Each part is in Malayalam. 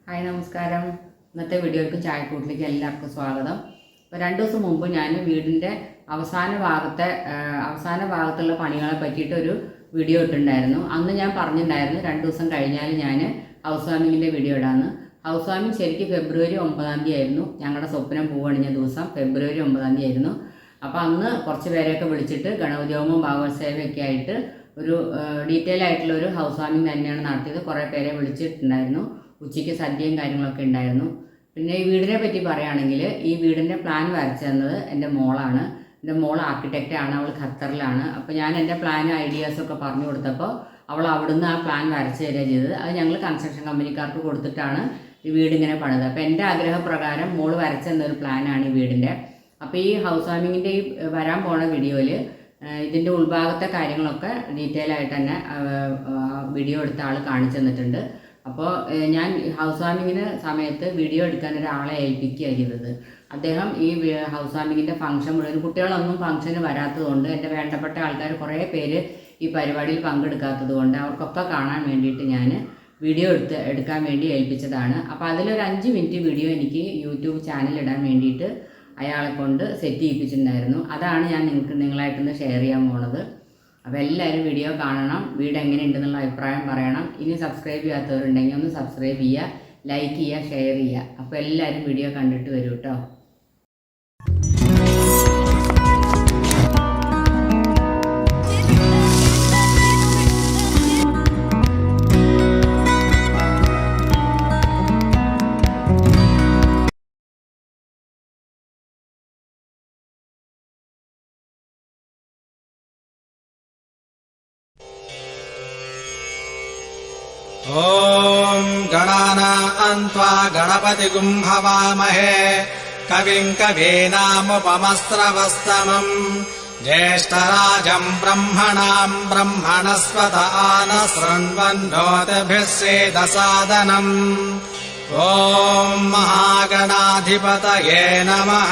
ഹായ് നമസ്കാരം. ഇന്നത്തെ വീഡിയോയ്ക്ക് ചായക്കൂട്ടിലേക്ക് എല്ലാവർക്കും സ്വാഗതം. ഇപ്പോൾ 2 ദിവസം മുമ്പ് ഞാൻ വീടിൻ്റെ അവസാന ഭാഗത്തുള്ള പണികളെ പറ്റിയിട്ടൊരു വീഡിയോ ഇട്ടിട്ടുണ്ടായിരുന്നു. അന്ന് ഞാൻ പറഞ്ഞിട്ടുണ്ടായിരുന്നു 2 ദിവസം കഴിഞ്ഞാൽ ഞാൻ ഹൗസ് വാമിങ്ങിൻ്റെ വീഡിയോ ഇടാമെന്ന്. ഹൗസ് വാമിങ് ശരിക്കും ഫെബ്രുവരി 9-ാം തീയതി ആയിരുന്നു. ഞങ്ങളുടെ സ്വപ്നം പൂവണിഞ്ഞ ദിവസം ഫെബ്രുവരി 9-ാം തീയതി ആയിരുന്നു. അപ്പോൾ അന്ന് കുറച്ച് പേരെയൊക്കെ വിളിച്ചിട്ട് ഗണപതി ഹോമവും ഭാഗവത്സേവയൊക്കെ ആയിട്ട് ഒരു ഡീറ്റെയിൽ ആയിട്ടുള്ള ഒരു ഹൗസ് വാമിങ് തന്നെയാണ് നടത്തിയത്. കുറേ പേരെ വിളിച്ചിട്ടുണ്ടായിരുന്നു. ഉച്ചയ്ക്ക് സദ്യയും കാര്യങ്ങളൊക്കെ ഉണ്ടായിരുന്നു. പിന്നെ ഈ വീടിനെ പറ്റി പറയുകയാണെങ്കിൽ ഈ വീടിൻ്റെ പ്ലാൻ വരച്ചു തന്നത് എൻ്റെ മോളാണ്. എൻ്റെ മോൾ ആർക്കിടെക്റ്റാണ്, അവൾ ഖത്തറിലാണ്. അപ്പോൾ ഞാൻ എൻ്റെ പ്ലാനും ഐഡിയാസൊക്കെ പറഞ്ഞു കൊടുത്തപ്പോൾ അവൾ അവിടുന്ന് ആ പ്ലാൻ വരച്ച് തരിക ചെയ്തത്. അത് ഞങ്ങൾ കൺസ്ട്രക്ഷൻ കമ്പനിക്കാർക്ക് കൊടുത്തിട്ടാണ് ഈ വീടിങ്ങനെ പണിത്. അപ്പോൾ എൻ്റെ ആഗ്രഹപ്രകാരം മോൾ വരച്ചു തന്നൊരു പ്ലാനാണ് ഈ വീടിൻ്റെ. അപ്പോൾ ഈ ഹൗസ് വാമിങ്ങിൻ്റെ ഈ വരാൻ പോണ വീഡിയോയിൽ ഇതിൻ്റെ ഉൾഭാഗത്തെ കാര്യങ്ങളൊക്കെ ഡീറ്റെയിൽ ആയിട്ട് തന്നെ വീഡിയോ എടുത്ത ആൾ കാണിച്ചു തന്നിട്ടുണ്ട്. അപ്പോൾ ഞാൻ ഹൗസ് വാമിങ്ങിന് സമയത്ത് വീഡിയോ എടുക്കാൻ ഒരാളെ ഏൽപ്പിക്കുകയാണ് ചെയ്തത്. അദ്ദേഹം ഈ ഹൗസ് വാമിങ്ങിൻ്റെ ഫംഗ്ഷൻ മുഴുവൻ, കുട്ടികളൊന്നും ഫംഗ്ഷന് വരാത്തതുകൊണ്ട് എൻ്റെ വേണ്ടപ്പെട്ട ആൾക്കാർ കുറേ പേര് ഈ പരിപാടിയിൽ പങ്കെടുക്കാത്തത് കൊണ്ട് അവർക്കൊക്കെ കാണാൻ വേണ്ടിയിട്ട് ഞാൻ വീഡിയോ എടുക്കാൻ വേണ്ടി ഏൽപ്പിച്ചതാണ്. അപ്പോൾ അതിലൊരു 5 മിനിറ്റ് വീഡിയോ എനിക്ക് യൂട്യൂബ് ചാനൽ ഇടാൻ വേണ്ടിയിട്ട് അയാളെ കൊണ്ട് സെറ്റ് ചെയ്യിപ്പിച്ചിട്ടുണ്ടായിരുന്നു. അതാണ് ഞാൻ നിങ്ങളായിട്ടൊന്ന് ഷെയർ ചെയ്യാൻ പോണത്. അപ്പോൾ എല്ലാവരും വീഡിയോ കാണണം, വീട് എങ്ങനെയുണ്ടെന്നുള്ള അഭിപ്രായം പറയണം. ഇനി സബ്സ്ക്രൈബ് ചെയ്യാത്തവരുണ്ടെങ്കിൽ ഒന്ന് സബ്സ്ക്രൈബ് ചെയ്യുക, ലൈക്ക് ചെയ്യുക, ഷെയർ ചെയ്യുക. അപ്പോൾ എല്ലാവരും വീഡിയോ കണ്ടിട്ട് വരൂ കേട്ടോ. ॐ गणानां त्वा गणपतिगुं हवामहे कविं कवीनामुपमस्रवस्तमम् ज्येष्ठराजम् ब्रह्मणाम् ब्रह्मणस्पत आनशृण्वन्नोतिभिः सेदसादनम् ॐ महागणाधिपतये नमः.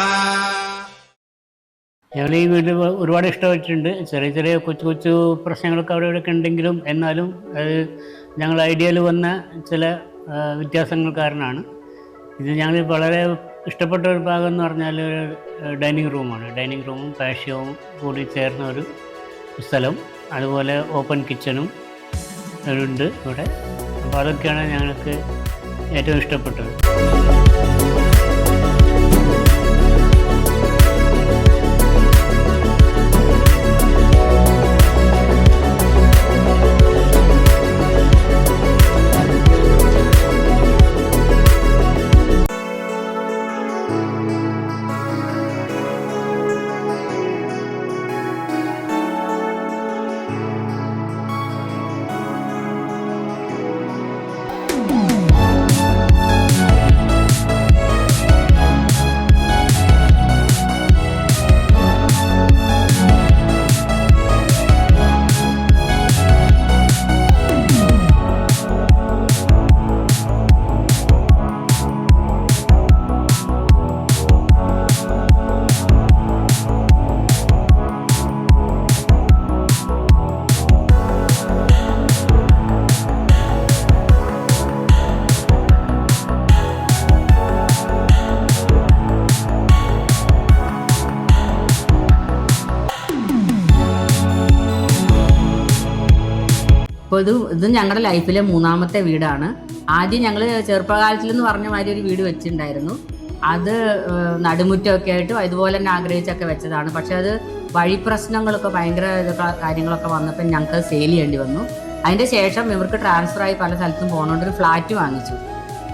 ഞങ്ങൾ ഈ വീട് ഒരുപാട് ഇഷ്ടപ്പെട്ടിട്ടുണ്ട്. ചെറിയ കൊച്ചു പ്രശ്നങ്ങളൊക്കെ അവിടെ ഇവിടെയൊക്കെ ഉണ്ടെങ്കിലും എന്നാലും അത് ഞങ്ങൾ ഐഡിയയിൽ വന്ന ചില വ്യത്യാസങ്ങൾ കാരണമാണ്. ഇത് ഞങ്ങൾ വളരെ ഇഷ്ടപ്പെട്ട ഒരു ഭാഗം എന്ന് പറഞ്ഞാൽ ഡൈനിങ് റൂമാണ്. ഡൈനിങ് റൂമും പാഷ്യവും കൂടി ചേർന്ന ഒരു സ്ഥലം, അതുപോലെ ഓപ്പൺ കിച്ചണും ഉണ്ട് ഇവിടെ. അപ്പോൾ അതൊക്കെയാണ് ഞങ്ങൾക്ക് ഏറ്റവും ഇഷ്ടപ്പെട്ടത്. അപ്പോൾ ഇത് ഞങ്ങളുടെ ലൈഫിലെ 3ാമത്തെ വീടാണ്. ആദ്യം ഞങ്ങൾ ചെറുപ്പകാലത്തിലെന്ന് പറഞ്ഞ മാതിരി ഒരു വീട് വെച്ചിട്ടുണ്ടായിരുന്നു. അത് നടുമുറ്റമൊക്കെ ആയിട്ട് ഇതുപോലെ തന്നെ ആഗ്രഹിച്ചൊക്കെ വെച്ചതാണ്. പക്ഷെ അത് വഴി പ്രശ്നങ്ങളൊക്കെ ഭയങ്കര കാര്യങ്ങളൊക്കെ വന്നപ്പോൾ ഞങ്ങൾക്ക് സെയിൽ ചെയ്യേണ്ടി വന്നു. അതിൻ്റെ ശേഷം ഇവർക്ക് ട്രാൻസ്ഫറായി പല സ്ഥലത്തും പോകുന്നതുകൊണ്ട് ഒരു ഫ്ലാറ്റ് വാങ്ങിച്ചു.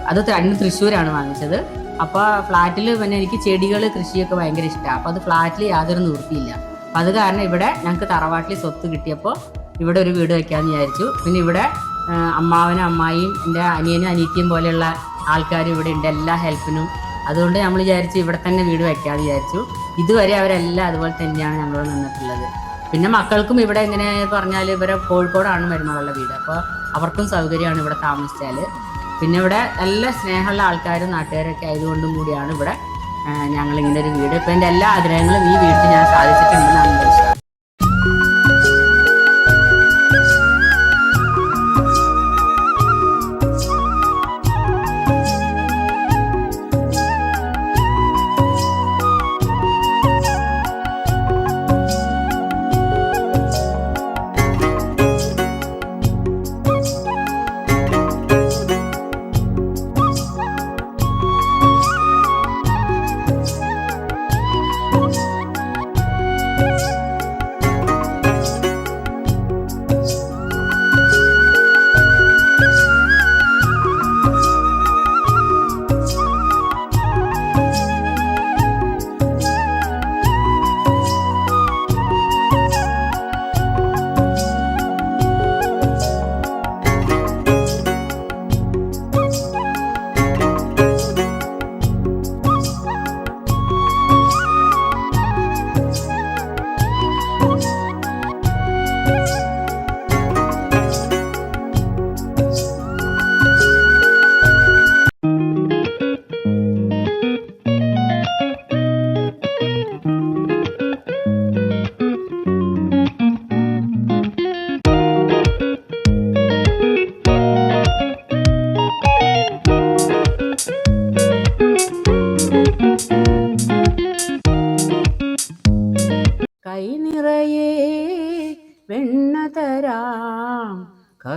അത് തൃശ്ശൂരാണ് വാങ്ങിച്ചത്. അപ്പോൾ ഫ്ലാറ്റിൽ പിന്നെ എനിക്ക് ചെടികൾ കൃഷിയൊക്കെ ഭയങ്കര ഇഷ്ടമാണ്. അപ്പോൾ അത് ഫ്ലാറ്റിൽ യാതൊരു നിവൃത്തിയില്ല. അപ്പോൾ അത് കാരണം ഇവിടെ ഞങ്ങൾക്ക് തറവാട്ടിൽ സ്വത്ത് കിട്ടിയപ്പോൾ ഇവിടെ ഒരു വീട് വയ്ക്കാമെന്ന് വിചാരിച്ചു. പിന്നെ ഇവിടെ അമ്മാവനും അമ്മായിയും എൻ്റെ അനിയനും അനിയത്തിയും പോലെയുള്ള ആൾക്കാരും ഇവിടെ ഉണ്ട്, എല്ലാ ഹെൽപ്പിനും. അതുകൊണ്ട് നമ്മൾ വിചാരിച്ചു ഇവിടെ തന്നെ വീട് വയ്ക്കാമെന്ന് വിചാരിച്ചു. ഇതുവരെ അവരെല്ലാം അതുപോലെ തന്നെയാണ് ഞങ്ങളോട് നിന്നിട്ടുള്ളത്. പിന്നെ മക്കൾക്കും ഇവിടെ എങ്ങനെ പറഞ്ഞാൽ ഇവരെ കോഴിക്കോടാണ് മരുമകളുടെ വീട്. അപ്പോൾ അവർക്കും സൗകര്യമാണ് ഇവിടെ താമസിച്ചാൽ. പിന്നെ ഇവിടെ നല്ല സ്നേഹമുള്ള ആൾക്കാരും നാട്ടുകാരൊക്കെ ആയതുകൊണ്ടും കൂടിയാണ് ഇവിടെ ഞങ്ങളിങ്ങനെ ഒരു വീട്. ഇപ്പം എൻ്റെ എല്ലാ ആഗ്രഹങ്ങളും ഈ വീട്ടിൽ ഞാൻ സാധിച്ചിട്ടുണ്ടെന്നാണ് എൻ്റെ വിശ്വാസം.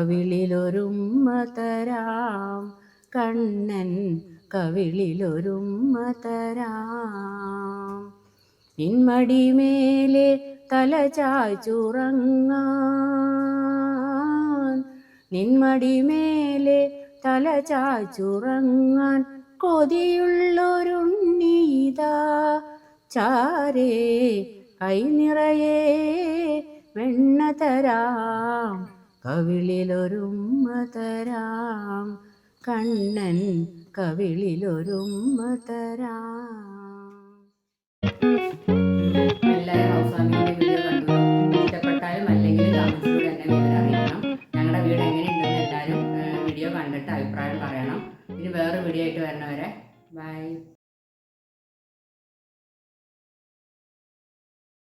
കവിളിലൊരുമ്മ തരാം കണ്ണൻ കവിളിലൊരുമ്മ തരാം. നിന്മടിമേലെ തല ചായ്ച്ചുറങ്ങാൻ, നിന്മടിമേലെ തല ചായ്ച്ചുറങ്ങാൻ കൊതിയുള്ളൊരുണ്ണീതാ ചാരേ കൈ നിറയെ വെണ്ണ തരാം കവിളിലൊരുമ്മ തരാം കണ്ണൻ കവിളിലൊരുമ്മ തരാം. എല്ലാവരും ഹൗസ് വാമിങ്ങിൻ്റെ വീഡിയോ കണ്ടു. ഇഷ്ടപ്പെട്ടാലും അല്ലെങ്കിലും കമൻസിലൂടെ എന്നെ വിവരം അറിയിക്കണം. ഞങ്ങളുടെ വീട് എങ്ങനെയുണ്ടെന്ന് എല്ലാവരും വീഡിയോ കണ്ടിട്ട് അഭിപ്രായം പറയണം. ഇനി വേറെ വീഡിയോ ആയിട്ട് വരണവരെ ബൈ.